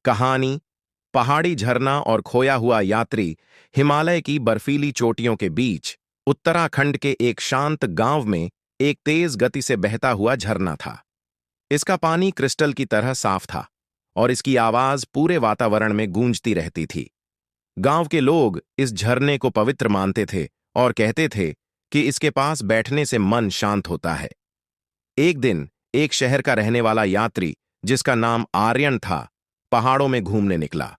कहानी। पहाड़ी झरना और खोया हुआ यात्री। हिमालय की बर्फीली चोटियों के बीच उत्तराखंड के एक शांत गांव में एक तेज गति से बहता हुआ झरना था। इसका पानी क्रिस्टल की तरह साफ था और इसकी आवाज पूरे वातावरण में गूंजती रहती थी। गांव के लोग इस झरने को पवित्र मानते थे और कहते थे कि इसके पास बैठने से मन शांत होता है। एक दिन एक शहर का रहने वाला यात्री, जिसका नाम आर्यन था, पहाड़ों में घूमने निकला।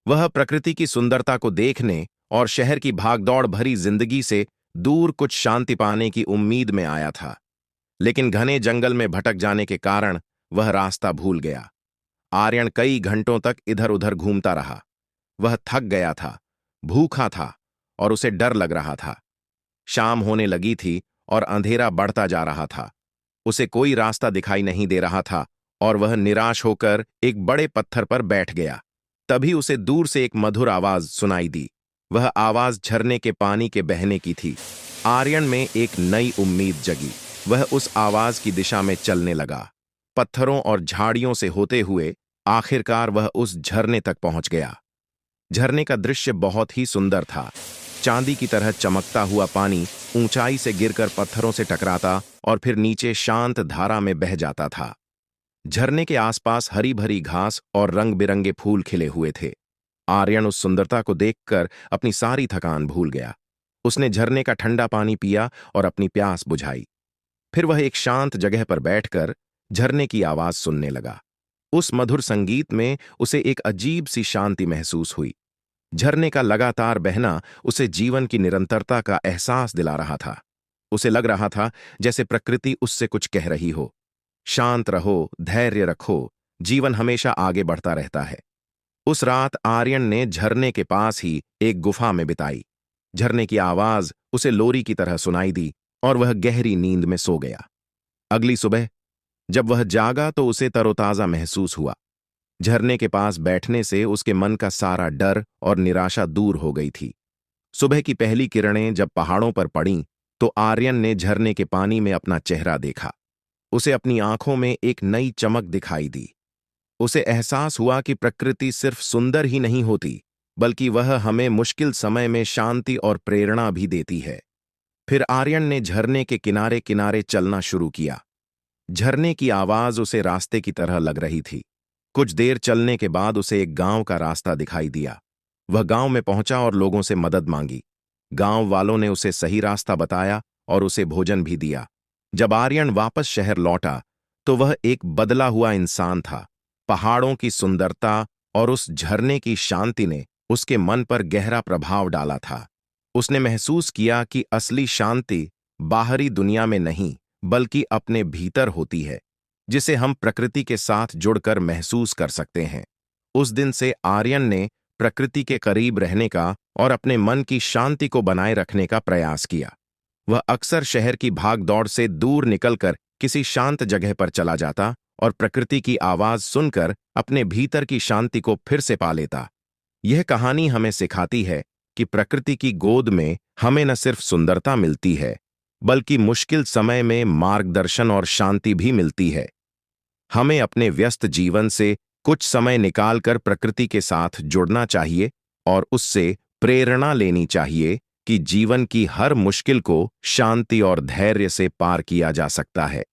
वह प्रकृति की सुंदरता को देखने और शहर की भागदौड़ भरी जिंदगी से दूर कुछ शांति पाने की उम्मीद में आया था। लेकिन घने जंगल में भटक जाने के कारण वह रास्ता भूल गया। आर्यन कई घंटों तक इधर उधर घूमता रहा। वह थक गया था, भूखा था और उसे डर लग रहा था। शाम होने लगी थी और अंधेरा बढ़ता जा रहा था। उसे कोई रास्ता दिखाई नहीं दे रहा था और वह निराश होकर एक बड़े पत्थर पर बैठ गया। तभी उसे दूर से एक मधुर आवाज सुनाई दी। वह आवाज झरने के पानी के बहने की थी। आर्यन में एक नई उम्मीद जगी। वह उस आवाज की दिशा में चलने लगा। पत्थरों और झाड़ियों से होते हुए आखिरकार वह उस झरने तक पहुंच गया। झरने का दृश्य बहुत ही सुंदर था। चांदी की तरह चमकता हुआ पानी ऊंचाई से गिरकर पत्थरों से टकराता और फिर नीचे शांत धारा में बह जाता था। झरने के आसपास हरी भरी घास और रंग बिरंगे फूल खिले हुए थे। आर्यन उस सुंदरता को देखकर अपनी सारी थकान भूल गया। उसने झरने का ठंडा पानी पिया और अपनी प्यास बुझाई। फिर वह एक शांत जगह पर बैठकर झरने की आवाज सुनने लगा। उस मधुर संगीत में उसे एक अजीब सी शांति महसूस हुई। झरने का लगातार बहना उसे जीवन की निरंतरता का एहसास दिला रहा था। उसे लग रहा था जैसे प्रकृति उससे कुछ कह रही हो। शांत रहो, धैर्य रखो, जीवन हमेशा आगे बढ़ता रहता है। उस रात आर्यन ने झरने के पास ही एक गुफा में बिताई। झरने की आवाज उसे लोरी की तरह सुनाई दी और वह गहरी नींद में सो गया। अगली सुबह जब वह जागा तो उसे तरोताजा महसूस हुआ। झरने के पास बैठने से उसके मन का सारा डर और निराशा दूर हो गई थी। सुबह की पहली किरणें जब पहाड़ों पर पड़ीं तो आर्यन ने झरने के पानी में अपना चेहरा देखा। उसे अपनी आंखों में एक नई चमक दिखाई दी। उसे एहसास हुआ कि प्रकृति सिर्फ सुंदर ही नहीं होती, बल्कि वह हमें मुश्किल समय में शांति और प्रेरणा भी देती है। फिर आर्यन ने झरने के किनारे किनारे चलना शुरू किया। झरने की आवाज उसे रास्ते की तरह लग रही थी। कुछ देर चलने के बाद उसे एक गांव का रास्ता दिखाई दिया। वह गांव में पहुंचा और लोगों से मदद मांगी। गांव वालों ने उसे सही रास्ता बताया और उसे भोजन भी दिया। जब आर्यन वापस शहर लौटा तो वह एक बदला हुआ इंसान था। पहाड़ों की सुंदरता और उस झरने की शांति ने उसके मन पर गहरा प्रभाव डाला था। उसने महसूस किया कि असली शांति बाहरी दुनिया में नहीं, बल्कि अपने भीतर होती है, जिसे हम प्रकृति के साथ जुड़कर महसूस कर सकते हैं। उस दिन से आर्यन ने प्रकृति के करीब रहने का और अपने मन की शांति को बनाए रखने का प्रयास किया। वह अक्सर शहर की भागदौड़ से दूर निकलकर किसी शांत जगह पर चला जाता और प्रकृति की आवाज सुनकर अपने भीतर की शांति को फिर से पा लेता। यह कहानी हमें सिखाती है कि प्रकृति की गोद में हमें न सिर्फ सुंदरता मिलती है, बल्कि मुश्किल समय में मार्गदर्शन और शांति भी मिलती है। हमें अपने व्यस्त जीवन से कुछ समय निकालकर प्रकृति के साथ जुड़ना चाहिए और उससे प्रेरणा लेनी चाहिए कि जीवन की हर मुश्किल को शांति और धैर्य से पार किया जा सकता है।